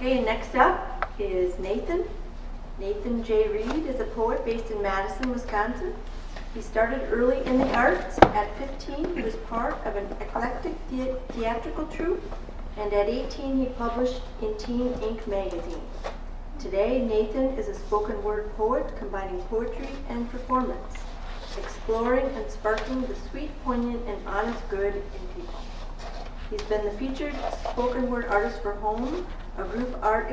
Okay, next up is Nathan. Nathan J. Reid is a poet based in Madison, Wisconsin. He started early in the arts. At 15, he was part of an eclectic theatrical troupe, and at 18, he published in Teen Ink magazine. Today, Nathan is a spoken word poet combining poetry and performance, exploring and sparking the sweet, poignant, and honest good in people. He's been the featured spoken word artist for Home, a group art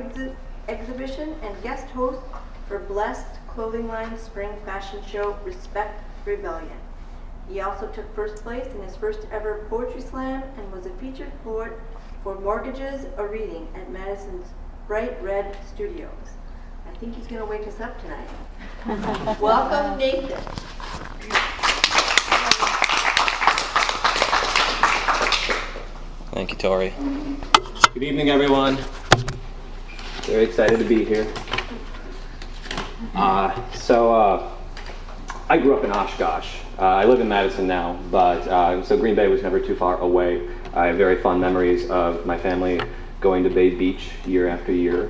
exhibition, and guest host for Blessed Clothing Line's spring fashion show, Respect Rebellion. He also took first place in his first ever poetry slam and was a featured poet for Mortgages, a Reading at Madison's Bright Red Studios. I think he's going to wake us up tonight. Welcome, Nathan. Thank you, Tori. Good evening, everyone. Very excited to be here. I grew up in Oshkosh. I live in Madison now, but so Green Bay was never too far away. I have very fond memories of my family going to Bay Beach year after year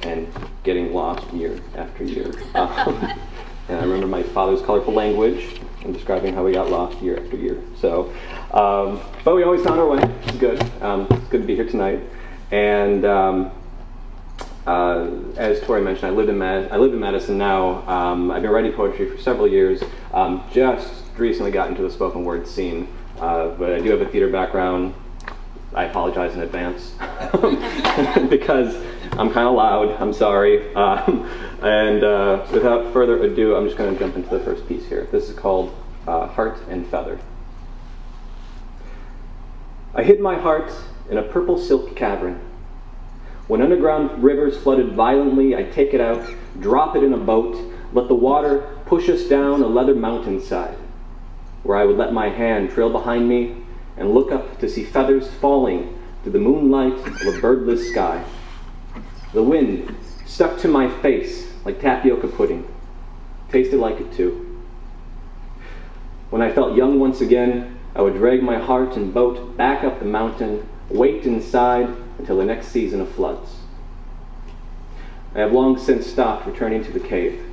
and getting lost year after year. And I remember my father's colorful language and describing how we got lost year after year. So, but we always found our way. It's good. It's good to be here tonight. And as Tori mentioned, I live in Madison now. I've been writing poetry for several years. Just recently got into the spoken word scene, but I do have a theater background. I apologize in advance because I'm kind of loud. I'm sorry. And without further ado, I'm just going to jump into the first piece here. This is called Heart and Feather. I hid my heart in a purple silk cavern. When underground rivers flooded violently, I'd take it out, drop it in a boat, let the water push us down a leather mountainside, where I would let my hand trail behind me and look up to see feathers falling through the moonlight of a birdless sky. The wind stuck to my face like tapioca pudding, tasted like it too. When I felt young once again, I would drag my heart and boat back up the mountain, wait inside until the next season of floods. I have long since stopped returning to the cave,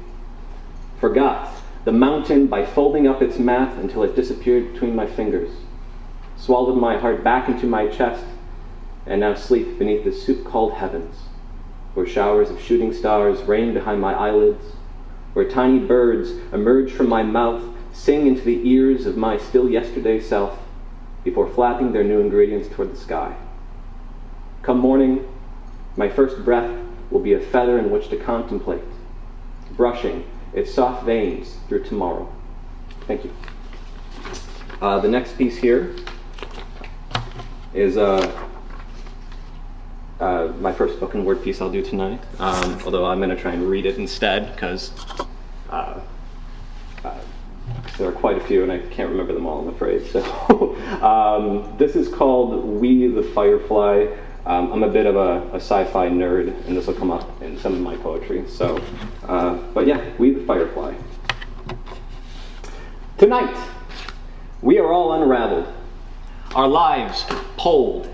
forgot the mountain by folding up its mat until it disappeared between my fingers, swallowed my heart back into my chest, and now sleep beneath the soup called heavens, where showers of shooting stars rain behind my eyelids, where tiny birds emerge from my mouth, sing into the ears of my still yesterday self, before flapping their new ingredients toward the sky. Come morning, my first breath will be a feather in which to contemplate, brushing its soft veins through tomorrow. Thank you. The next piece here is my first spoken word piece I'll do tonight, although I'm going to try and read it instead because there are quite a few and I can't remember them all, I'm afraid. So this is called We the Firefly. I'm a bit of a sci-fi nerd, and this will come up in some of my poetry. So, but yeah, We the Firefly. Tonight, we are all unraveled, our lives pulled,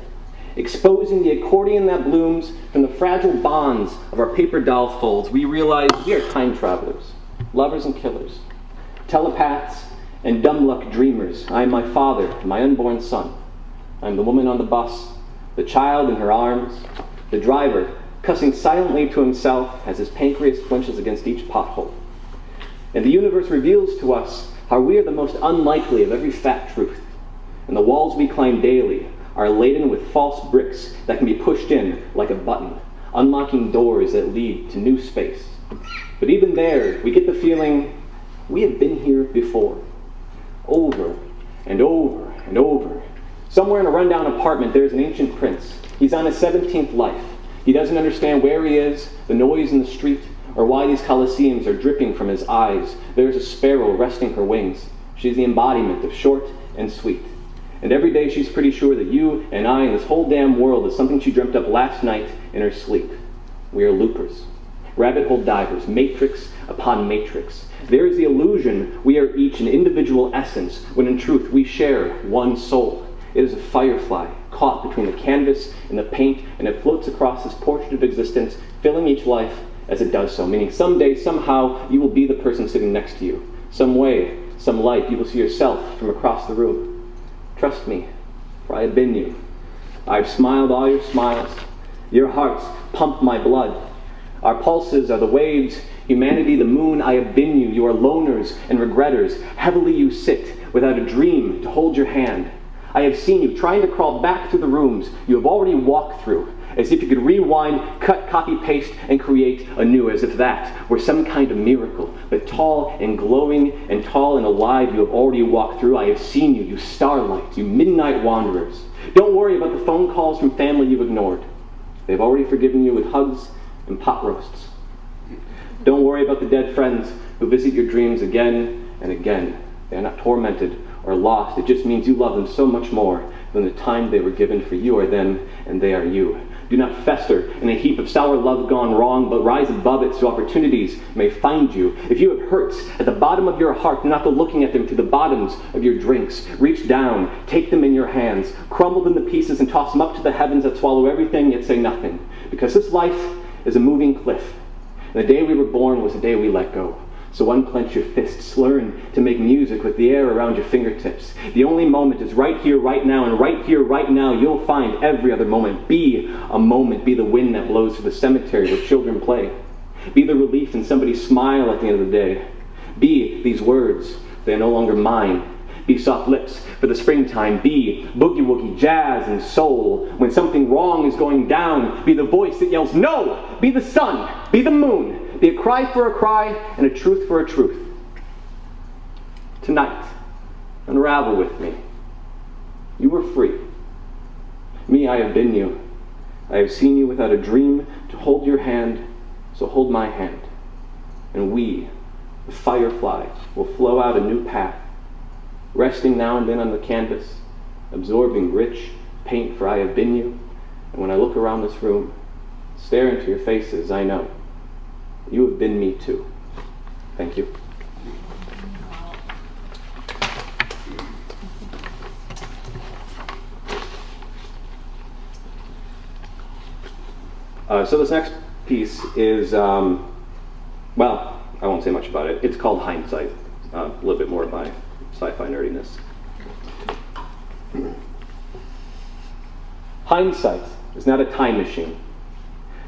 exposing the accordion that blooms from the fragile bonds of our paper doll folds. We realize we are time travelers, lovers and killers, telepaths and dumb luck dreamers. I am my father, my unborn son. I am the woman on the bus, the child in her arms, the driver cussing silently to himself as his pancreas flinches against each pothole. And the universe reveals to us how we are the most unlikely of every fat truth, and the walls we climb daily are laden with false bricks that can be pushed in like a button, unlocking doors that lead to new space. But even there, we get the feeling we have been here before, over and over and over. Somewhere in a rundown apartment, there's an ancient prince. He's on his 17th life. He doesn't understand where he is, the noise in the street, or why these coliseums are dripping from his eyes. There's a sparrow resting her wings. She's the embodiment of short and sweet. And every day she's pretty sure that you and I and this whole damn world is something she dreamt up last night in her sleep. We are loopers, rabbit hole divers, matrix upon matrix. There is the illusion we are each an individual essence, when in truth we share one soul. It is a firefly caught between the canvas and the paint, and it floats across this portrait of existence, filling each life as it does so, meaning someday, somehow, you will be the person sitting next to you. Some way, some light, you will see yourself from across the room. Trust me, for I have been you. I've smiled all your smiles. Your hearts pump my blood. Our pulses are the waves. Humanity, the moon, I have been you. You are loners and regretters. Heavily you sit, without a dream to hold your hand. I have seen you trying to crawl back through the rooms you have already walked through, as if you could rewind, cut, copy, paste, and create anew, as if that were some kind of miracle. But tall and glowing and tall and alive you have already walked through. I have seen you, you starlights, you midnight wanderers. Don't worry about the phone calls from family you've ignored. They've already forgiven you with hugs and pot roasts. Don't worry about the dead friends who visit your dreams again and again. They are not tormented or lost. It just means you love them so much more than the time they were given, for you are them and they are you. Do not fester in a heap of sour love gone wrong, but rise above it so opportunities may find you. If you have hurts at the bottom of your heart, do not go looking at them through the bottoms of your drinks. Reach down, take them in your hands, crumble them to pieces and toss them up to the heavens that swallow everything yet say nothing. Because this life is a moving cliff. And the day we were born was the day we let go. So unclench your fists, learn to make music with the air around your fingertips. The only moment is right here, right now, and right here, right now, you'll find every other moment. Be a moment, be the wind that blows through the cemetery where children play. Be the relief in somebody's smile at the end of the day. Be these words, they are no longer mine. Be soft lips for the springtime. Be boogie-woogie, jazz, and soul. When something wrong is going down, be the voice that yells no. Be the sun, be the moon. Be a cry for a cry and a truth for a truth. Tonight, unravel with me. You were free. Me, I have been you. I have seen you without a dream to hold your hand, so hold my hand. And we, the fireflies, will flow out a new path, resting now and then on the canvas, absorbing rich paint, for I have been you. And when I look around this room, stare into your faces, I know you have been me too. Thank you. So this next piece is, well, I won't say much about it. It's called Hindsight. A little bit more of my sci-fi nerdiness. Hindsight is not a time machine.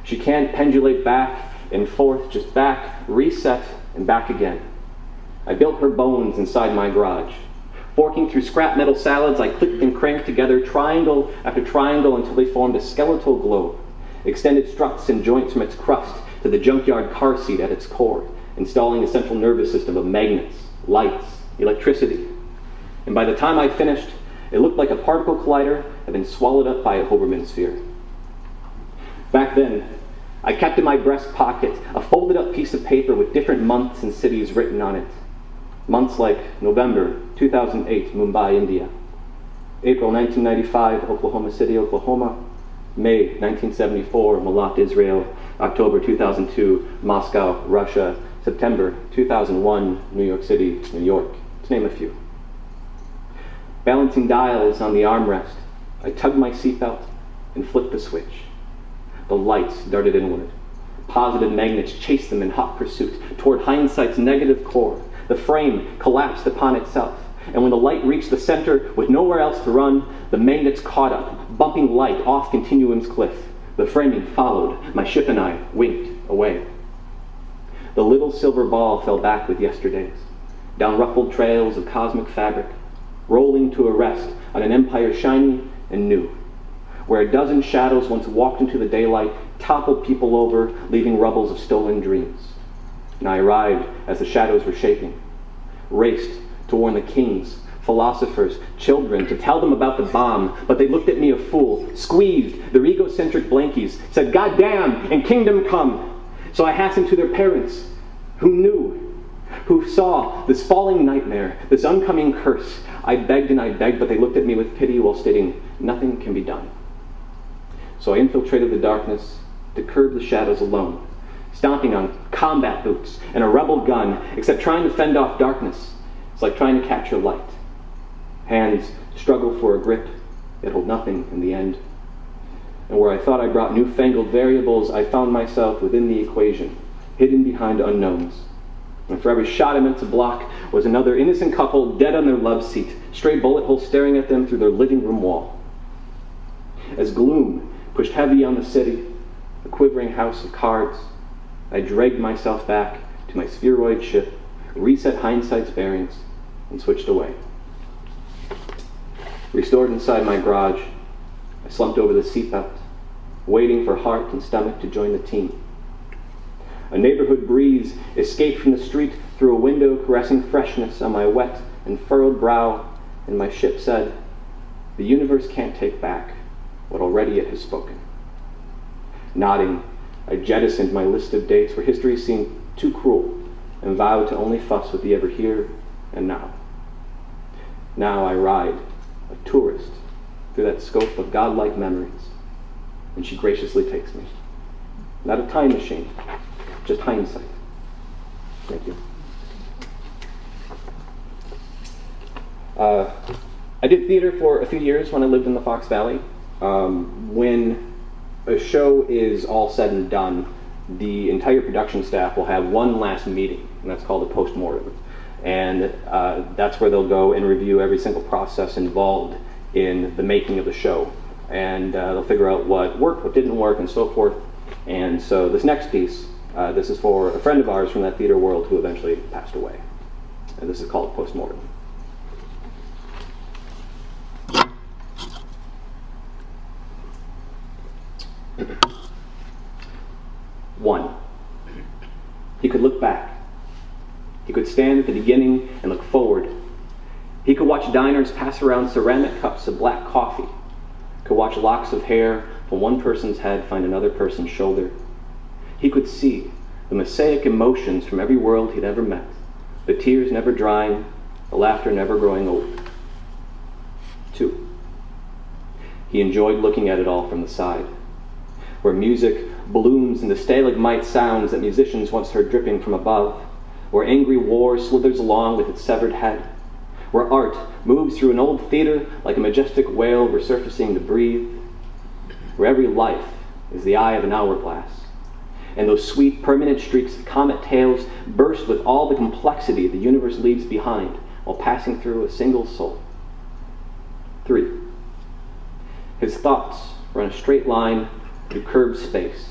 She can't pendulate back and forth, just back, reset, and back again. I built her bones inside my garage. Forking through scrap metal salads, I clicked and cranked together triangle after triangle until they formed a skeletal globe. Extended struts and joints from its crust to the junkyard car seat at its core, installing a central nervous system of magnets, lights, electricity. And by the time I finished, it looked like a particle collider had been swallowed up by a Hoberman sphere. Back then, I kept in my breast pocket a folded up piece of paper with different months and cities written on it. Months like November 2008, Mumbai, India. April 1995, Oklahoma City, Oklahoma. May 1974, Malat, Israel. October 2002, Moscow, Russia. September 2001, New York City, New York, to name a few. Balancing dials on the armrest, I tugged my seatbelt and flicked the switch. The lights darted inward. Positive magnets chased them in hot pursuit toward hindsight's negative core. The frame collapsed upon itself, and when the light reached the center with nowhere else to run, the magnets caught up, bumping light off continuum's cliff. The framing followed. My ship and I winked away. The little silver ball fell back with yesterdays, down ruffled trails of cosmic fabric, rolling to a rest on an empire shiny and new, where a dozen shadows once walked into the daylight, toppled people over, leaving rubbles of stolen dreams. And I arrived as the shadows were shaking, raced to warn the kings, philosophers, children, to tell them about the bomb, but they looked at me a fool, squeezed their egocentric blankies, said, "God damn, and kingdom come." So I hastened to their parents, who knew, who saw this falling nightmare, this oncoming curse. I begged and I begged, but they looked at me with pity while stating, "Nothing can be done." So I infiltrated the darkness to curb the shadows alone, stomping on combat boots and a rebel gun, except trying to fend off darkness. It's like trying to capture light. Hands struggle for a grip. yet hold nothing in the end. And where I thought I brought newfangled variables, I found myself within the equation, hidden behind unknowns. And for every shot I meant to block was another innocent couple dead on their love seat, stray bullet holes staring at them through their living room wall. As gloom pushed heavy on the city, a quivering house of cards, I dragged myself back to my spheroid ship, reset hindsight's bearings, and switched away. Restored inside my garage, I slumped over the seatbelt, waiting for heart and stomach to join the team. A neighborhood breeze escaped from the street through a window, caressing freshness on my wet and furrowed brow, and my ship said, "The universe can't take back what already it has spoken." Nodding, I jettisoned my list of dates where history seemed too cruel and vowed to only fuss with the ever here and now. Now I ride, a tourist, through that scope of godlike memories, and she graciously takes me. Not a time machine, just hindsight. Thank you. I did theater for a few years when I lived in the Fox Valley. When a show is all said and done, the entire production staff will have one last meeting, and that's called a postmortem. And that's where they'll go and review every single process involved in the making of the show. And they'll figure out what worked, what didn't work, and so forth. And so this next piece, this is for a friend of ours from that theater world who eventually passed away. And this is called Postmortem. One, he could look back. He could stand at the beginning and look forward. He could watch diners pass around ceramic cups of black coffee. Could watch locks of hair from one person's head find another person's shoulder. He could see the mosaic emotions from every world he'd ever met, the tears never drying, the laughter never growing old. Two, he enjoyed looking at it all from the side, where music blooms into stalagmite sounds that musicians once heard dripping from above, where angry war slithers along with its severed head, where art moves through an old theater like a majestic whale resurfacing to breathe, where every life is the eye of an hourglass, and those sweet permanent streaks of comet tails burst with all the complexity the universe leaves behind while passing through a single soul. Three, his thoughts run a straight line through curved space.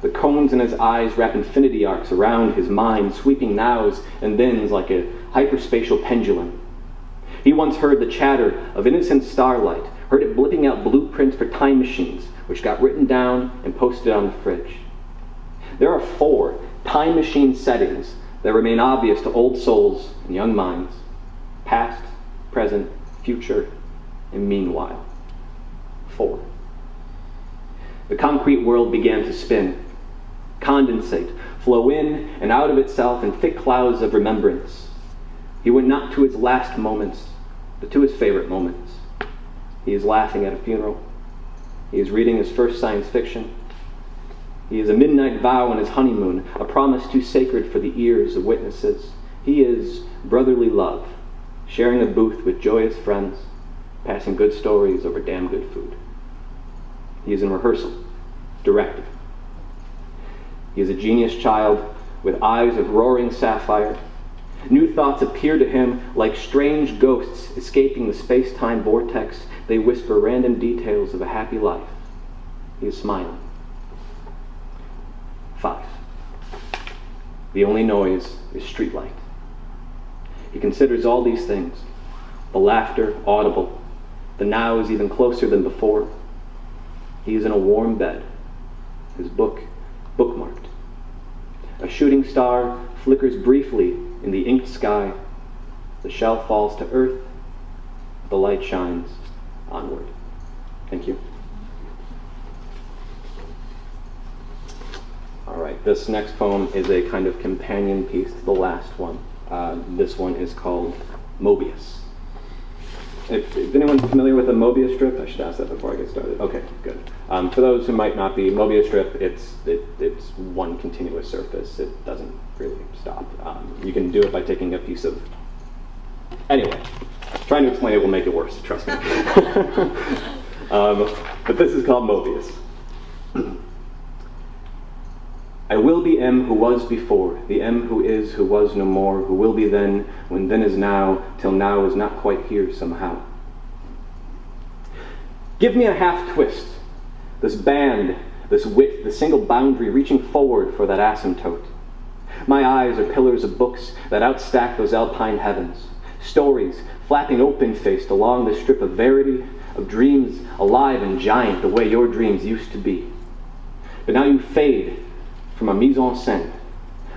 The cones in his eyes wrap infinity arcs around his mind, sweeping nows and thens like a hyperspatial pendulum. He once heard the chatter of innocent starlight, heard it blipping out blueprints for time machines, which got written down and posted on the fridge. There are 4 time machine settings that remain obvious to old souls and young minds: past, present, future, and meanwhile. 4. The concrete world began to spin, condensate, flow in and out of itself in thick clouds of remembrance. He went not to his last moments, but to his favorite moments. He is laughing at a funeral. He is reading his first science fiction. He is a midnight vow on his honeymoon, a promise too sacred for the ears of witnesses. He is brotherly love, sharing a booth with joyous friends, passing good stories over damn good food. He is in rehearsal, directing. He is a genius child with eyes of roaring sapphire. New thoughts appear to him like strange ghosts escaping the space-time vortex. They whisper random details of a happy life. He is smiling. 5. The only noise is streetlight. He considers all these things. The laughter audible. The now is even closer than before. He is in a warm bed, his book bookmarked. A shooting star flickers briefly in the inked sky. The shell falls to earth. The light shines onward. Thank you. All right, this next poem is a kind of companion piece to the last one. This one is called Mobius. If anyone's familiar with a Mobius strip, I should ask that before I get started. Okay, good. For those who might not be, Mobius strip, it's one continuous surface. It doesn't really stop. You can do it by taking a piece of... Anyway, Trying to explain it will make it worse, trust me. But this is called Mobius. I will be M who was before, the M who is, who was no more, who will be then, when then is now, till now is not quite here somehow. Give me a half twist, this band, this width, the single boundary reaching forward for that asymptote. My eyes are pillars of books that outstack those alpine heavens, stories flapping open-faced along the strip of verity, of dreams alive and giant the way your dreams used to be. But now you fade from a mise-en-scène,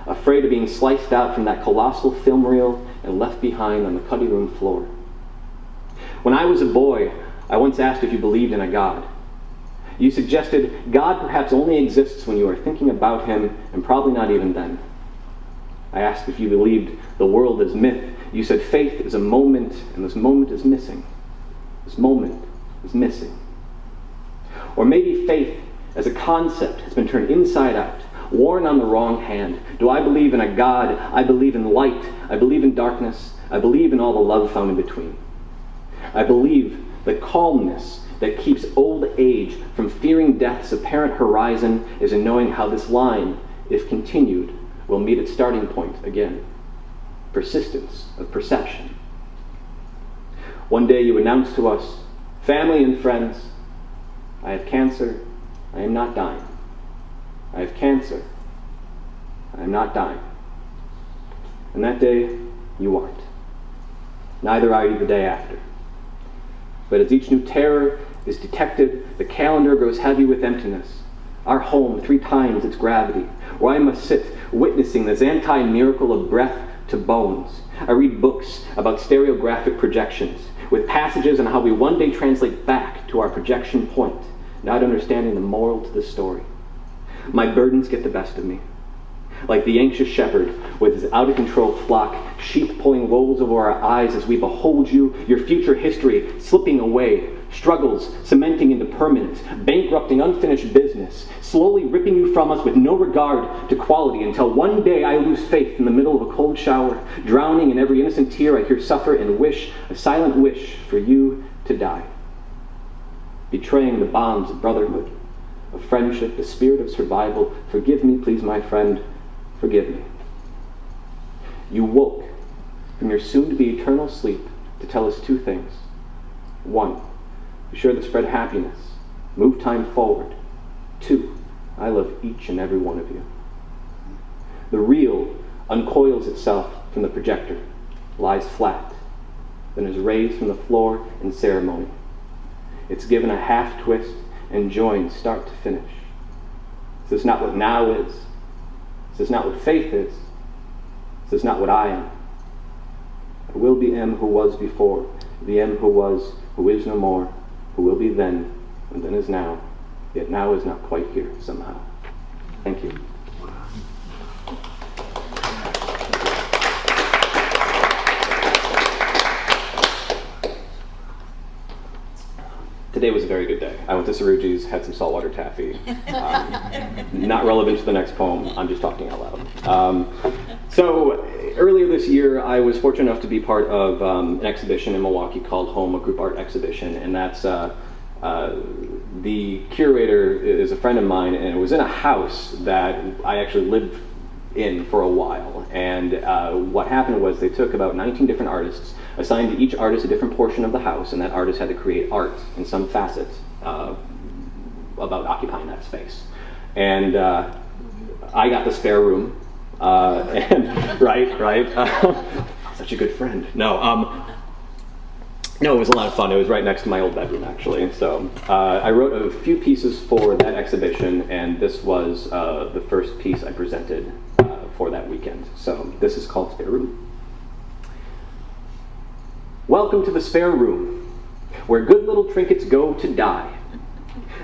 afraid of being sliced out from that colossal film reel and left behind on the cutting room floor. When I was a boy, I once asked if you believed in a God. You suggested God perhaps only exists when you are thinking about him, and probably not even then. I asked if you believed the world is myth. You said faith is a moment, and this moment is missing. This moment is missing. Or maybe faith as a concept has been turned inside out, worn on the wrong hand. Do I believe in a God? I believe in light. I believe in darkness. I believe in all the love found in between. I believe the calmness that keeps old age from fearing death's apparent horizon is in knowing how this line, if continued, will meet its starting point again. Persistence of perception. One day you announce to us, family and friends, I have cancer, I am not dying. I have cancer, I am not dying. And that day, you aren't. Neither are you the day after. But as each new terror is detected, the calendar grows heavy with emptiness. Our home 3 times its gravity, where I must sit witnessing this anti-miracle of breath to bones. I read books about stereographic projections, with passages on how we one day translate back to our projection point, not understanding the moral to the story. My burdens get the best of me. Like the anxious shepherd with his out-of-control flock, sheep pulling woes over our eyes as we behold you, your future history slipping away, struggles cementing into permanence, bankrupting unfinished business, slowly ripping you from us with no regard to quality until one day I lose faith in the middle of a cold shower, drowning in every innocent tear I hear suffer and wish, a silent wish for you to die. Betraying the bonds of brotherhood, of friendship, the spirit of survival. Forgive me, please, my friend, forgive me. You woke from your soon-to-be eternal sleep to tell us 2 things. 1, be sure to spread happiness, move time forward. 2, I love each and every one of you. The real uncoils itself from the projector, lies flat, then is raised from the floor in ceremony. It's given a half twist and joined start to finish. This is not what now is. This is not what faith is. This is not what I am. I will be M who was before, the M who was, who is no more, who will be then, and then is now, yet now is not quite here somehow. Thank you. Today was a very good day. I went to Saruji's, had some saltwater taffy. Not relevant to the next poem, I'm just talking out loud. So earlier this year, I was fortunate enough to be part of an exhibition in Milwaukee called Home, a group art exhibition, and that's the curator is a friend of mine, and it was in a house that I actually lived in for a while. And what happened was they took about 19 different artists, assigned to each artist a different portion of the house, and that artist had to create art in some facet about occupying that space. And I got the spare room, and right, such a good friend. No, it was a lot of fun. It was right next to my old bedroom, actually. So I wrote a few pieces for that exhibition, and this was the first piece I presented for that weekend. So this is called Spare Room. Welcome to the spare room, where good little trinkets go to die.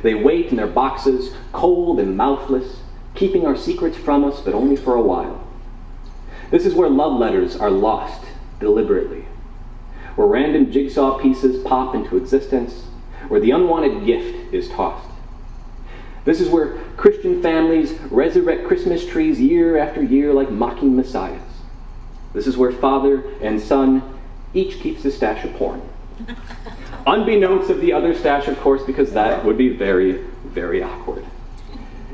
They wait in their boxes, cold and mouthless, keeping our secrets from us, but only for a while. This is where love letters are lost deliberately, where random jigsaw pieces pop into existence, where the unwanted gift is tossed. This is where Christian families resurrect Christmas trees year after year like mocking messiahs. This is where father and son Each keeps a stash of porn. Unbeknownst of the other stash, of course, because that would be very, very awkward.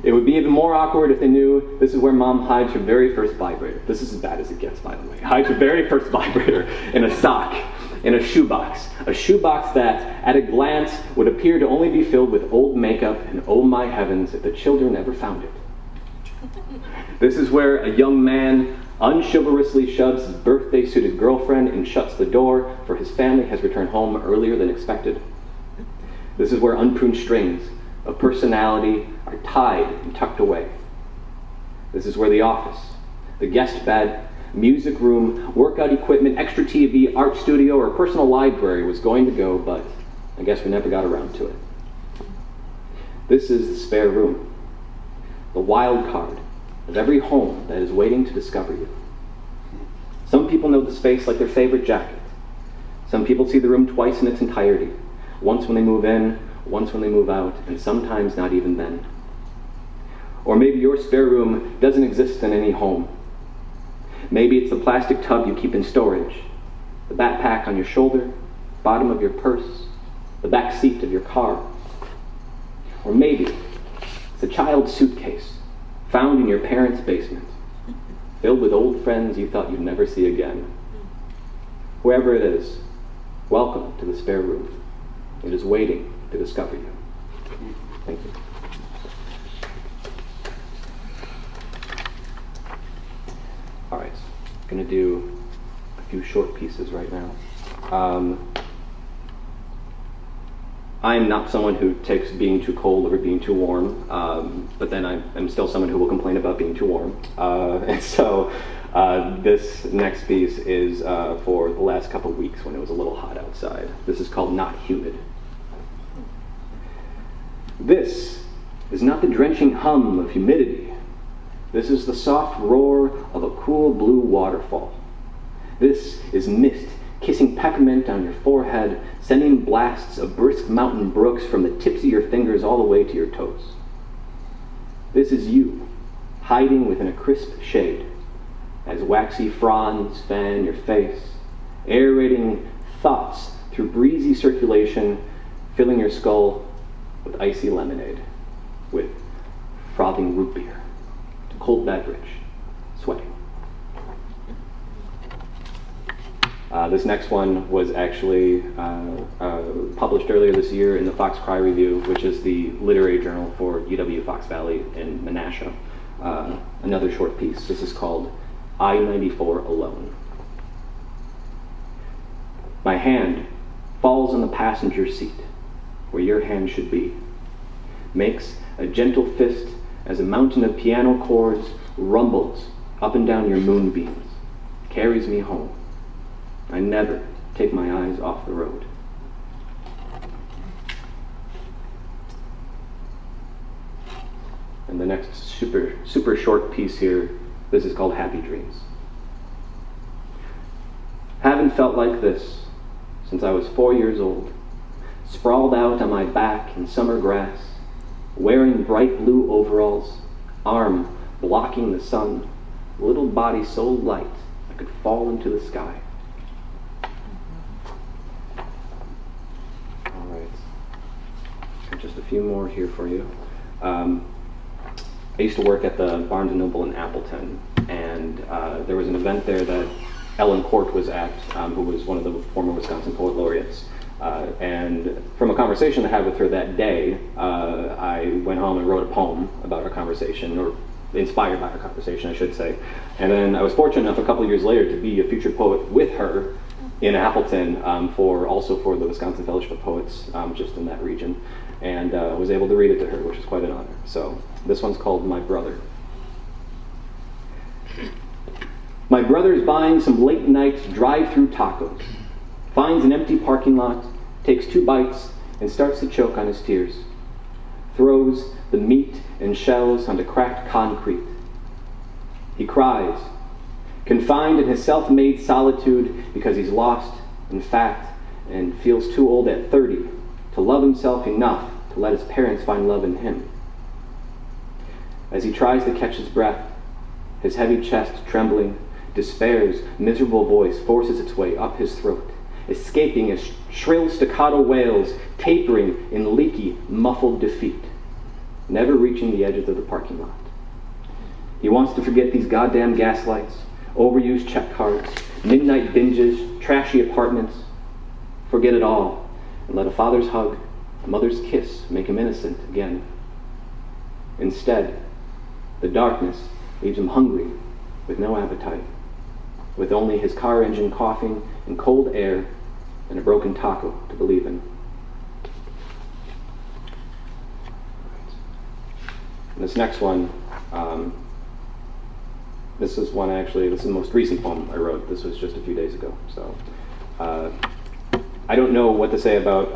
It would be even more awkward if they knew this is where Mom hides her very first vibrator. This is as bad as it gets, by the way. Hides her very first vibrator in a sock, in a shoebox. A shoebox that, at a glance, would appear to only be filled with old makeup, and oh my heavens, if the children ever found it. This is where a young man unchivalrously shoves his birthday-suited girlfriend and shuts the door, for his family has returned home earlier than expected. This is where unpruned strings of personality are tied and tucked away. This is where the office, the guest bed, music room, workout equipment, extra TV, art studio, or personal library was going to go, but I guess we never got around to it. This is the spare room, the wild card of every home that is waiting to discover you. Some people know the space like their favorite jacket. Some people see the room twice in its entirety, once when they move in, once when they move out, and sometimes not even then. Or maybe your spare room doesn't exist in any home. Maybe it's the plastic tub you keep in storage, the backpack on your shoulder, bottom of your purse, the back seat of your car. Or maybe it's a child's suitcase found in your parents' basement, filled with old friends you thought you'd never see again. Whoever it is, welcome to the spare room. It is waiting to discover you. Thank you. All right, I'm going to do a few short pieces right now. I'm not someone who takes being too cold over being too warm, but then I'm still someone who will complain about being too warm. And so this next piece is for the last couple weeks when it was a little hot outside. This is called Not Humid. This is not the drenching hum of humidity. This is the soft roar of a cool blue waterfall. This is mist kissing peppermint on your forehead, sending blasts of brisk mountain brooks from the tips of your fingers all the way to your toes. This is you, hiding within a crisp shade, as waxy fronds fan your face, aerating thoughts through breezy circulation, filling your skull with icy lemonade, with frothing root beer, to cold beverage, sweating. This next one was actually published earlier this year in the Fox Cry Review, which is the literary journal for UW Fox Valley in Menasha. Another short piece. This is called I-94 Alone. My hand falls on the passenger seat, where your hand should be, makes a gentle fist as a mountain of piano chords rumbles up and down your moonbeams, carries me home. I never take my eyes off the road. And the next super short piece here, this is called Happy Dreams. Haven't felt like this since I was 4 years old, sprawled out on my back in summer grass, wearing bright blue overalls, arm blocking the sun, little body so light I could fall into the sky. Just a few more here for you. I used to work at the Barnes & Noble in Appleton, and there was an event there that Ellen Court was at, who was one of the former Wisconsin Poet Laureates. And from a conversation I had with her that day, I went home and wrote a poem about our conversation, or inspired by our conversation, I should say. And then I was fortunate enough a couple years later to be a featured poet with her in Appleton, also for the Wisconsin Fellowship of Poets, just in that region. And was able to read it to her, which was quite an honor. So this one's called My Brother. My brother's buying some late night drive-through tacos, finds an empty parking lot, takes 2 bites, and starts to choke on his tears. Throws the meat and shells onto cracked concrete. He cries, confined in his self-made solitude because he's lost and fat and feels too old at 30 to love himself enough to let his parents find love in him. As he tries to catch his breath, his heavy chest trembling, Despair's miserable voice forces its way up his throat, escaping as shrill staccato wails, tapering in leaky, muffled defeat, never reaching the edges of the parking lot. He wants to forget these goddamn gaslights, overused check cards, midnight binges, trashy apartments. Forget it all, and let a father's hug, a mother's kiss make him innocent again. Instead, the darkness leaves him hungry, with no appetite, with only his car engine coughing and cold air and a broken taco to believe in. And this next one, this is the most recent poem I wrote. This was just a few days ago. So I don't know what to say about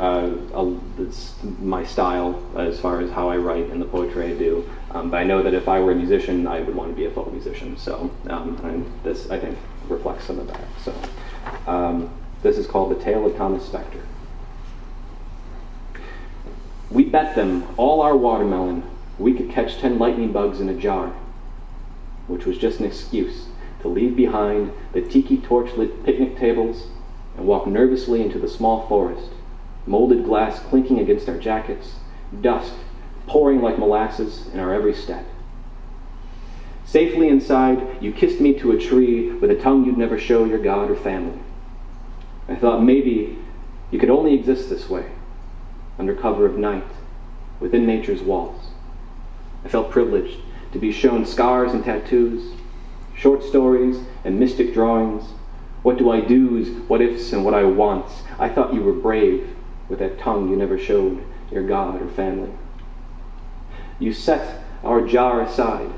my style as far as how I write and the poetry I do, but I know that if I were a musician, I would want to be a folk musician. So and this, I think, reflects some of that. So this is called The Tale of Thomas Spector. We bet them all our watermelon we could catch 10 lightning bugs in a jar, which was just an excuse to leave behind the tiki torch-lit picnic tables and walk nervously into the small forest, molded glass clinking against our jackets, dust pouring like molasses in our every step. Safely inside, you kissed me to a tree with a tongue you'd never show your God or family. I thought maybe you could only exist this way, under cover of night, within nature's walls. I felt privileged to be shown scars and tattoos, short stories and mystic drawings, what do I do's, what ifs, and what I wants. I thought you were brave with that tongue you never showed your God or family. You set our jar aside,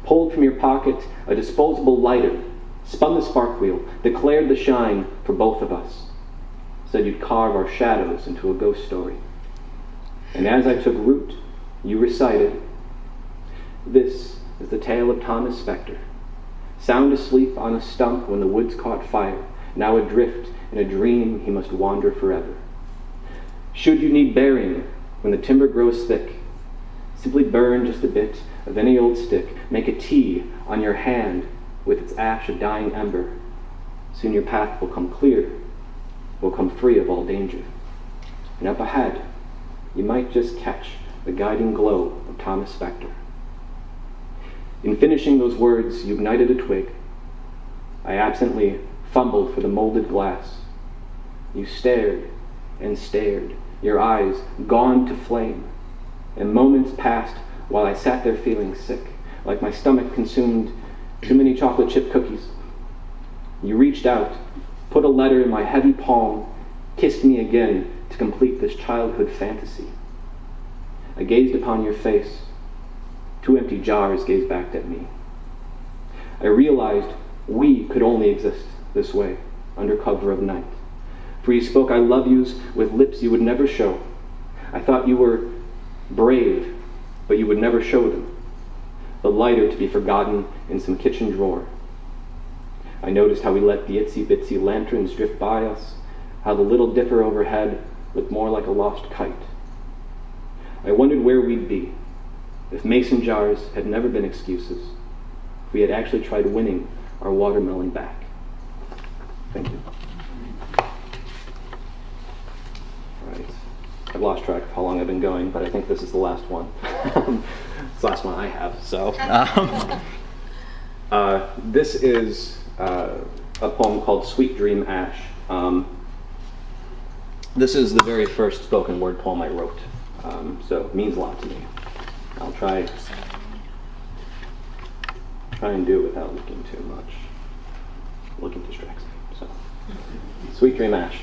pulled from your pocket a disposable lighter, spun the spark wheel, declared the shine for both of us, said you'd carve our shadows into a ghost story. And as I took root, you recited, "This is the tale of Thomas Spector, sound asleep on a stump when the woods caught fire, now adrift in a dream he must wander forever. Should you need burying when the timber grows thick, simply burn just a bit of any old stick, make a T on your hand with its ash of dying ember. Soon your path will come clear, will come free of all danger. And up ahead, you might just catch the guiding glow of Thomas Spector." In finishing those words, you ignited a twig. I absently fumbled for the molded glass. You stared and stared, your eyes gone to flame, and moments passed while I sat there feeling sick, like my stomach consumed too many chocolate chip cookies. You reached out, put a letter in my heavy palm, kissed me again to complete this childhood fantasy. I gazed upon your face. 2 empty jars gazed back at me. I realized we could only exist this way, under cover of night. For you spoke I love yous with lips you would never show. I thought you were brave, but you would never show them. The lighter to be forgotten in some kitchen drawer. I noticed how we let the itsy-bitsy lanterns drift by us, how the Little Dipper overhead looked more like a lost kite. I wondered where we'd be if mason jars had never been excuses, if we had actually tried winning our watermelon back. Thank you. All right. I've lost track of how long I've been going, but I think this is the last one. It's the last one I have. So this is a poem called Sweet Dream Ash. This is the very first spoken word poem I wrote, so it means a lot to me. I'll try and do it without looking too much. Looking distracts me. So, Sweet Dream Ash.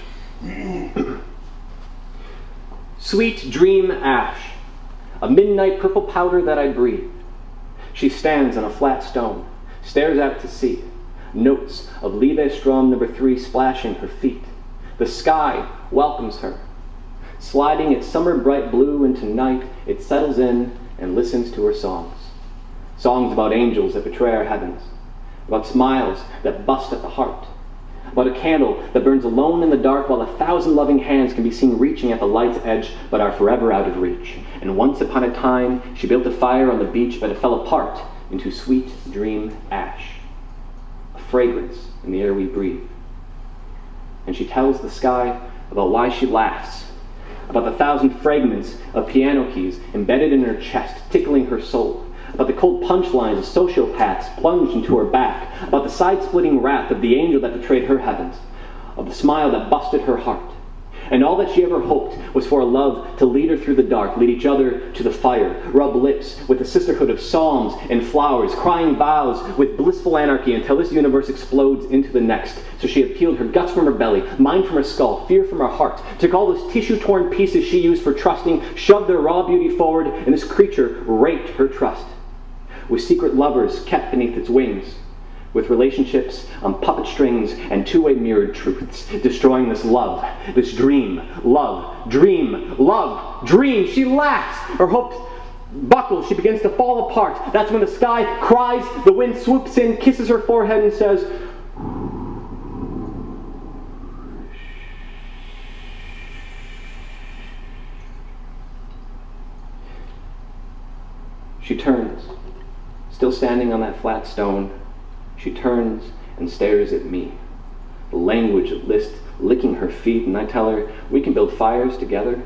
Sweet dream ash, a midnight purple powder that I breathe. She stands on a flat stone, stares out to sea. Notes of Levi Strom number 3 splashing her feet. The sky welcomes her. Sliding its summer bright blue into night, it settles in and listens to her songs. Songs about angels that betray our heavens, about smiles that bust at the heart, about a candle that burns alone in the dark while 1,000 loving hands can be seen reaching at the light's edge but are forever out of reach. And once upon a time, she built a fire on the beach, but it fell apart into sweet dream ash. A fragrance in the air we breathe. And she tells the sky about why she laughs, about the 1,000 fragments of piano keys embedded in her chest, tickling her soul, about the cold punchlines of sociopaths plunged into her back, about the side-splitting wrath of the angel that betrayed her heavens, of the smile that busted her heart. And all that she ever hoped was for a love to lead her through the dark, lead each other to the fire, rub lips with the sisterhood of psalms and flowers, crying vows with blissful anarchy until this universe explodes into the next. So she had peeled her guts from her belly, mind from her skull, fear from her heart, took all those tissue-torn pieces she used for trusting, shoved their raw beauty forward, and this creature raped her trust. With secret lovers kept beneath its wings, with relationships on puppet strings and two-way mirrored truths, destroying this love, this dream, love, dream, love, dream. She laughs, her hopes buckle, she begins to fall apart. That's when the sky cries, the wind swoops in, kisses her forehead and says, she turns, still standing on that flat stone. She turns and stares at me, the language of Liszt licking her feet, and I tell her we can build fires together,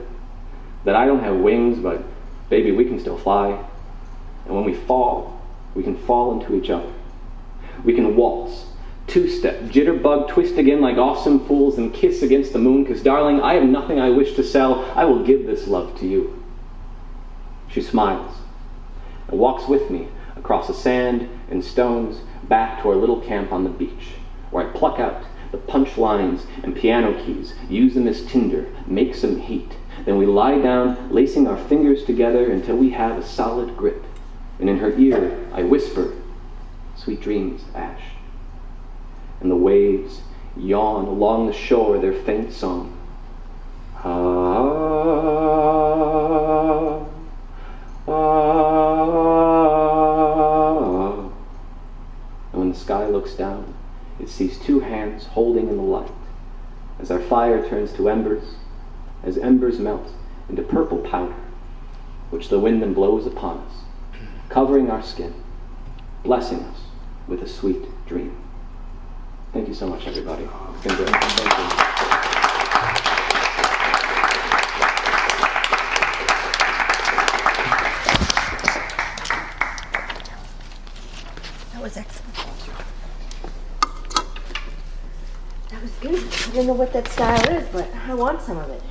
that I don't have wings, but baby, we can still fly. And when we fall, we can fall into each other. We can waltz, two-step, jitterbug, twist again like awesome fools, and kiss against the moon, because darling, I have nothing I wish to sell. I will give this love to you. She smiles and walks with me across the sand and stones, back to our little camp on the beach, where I pluck out the punch lines and piano keys, use them as tinder, make some heat. Then we lie down, lacing our fingers together until we have a solid grip. And in her ear, I whisper, sweet dreams, Ash. And the waves yawn along the shore their faint song. And when the sky looks down, it sees two hands holding in the light, as our fire turns to embers, as embers melt into purple powder, which the wind then blows upon us, covering our skin, blessing us with a sweet dream. Thank you so much, everybody. It's been great. Thank you. That was excellent. That was good. I don't know what that style is, but I want some of it.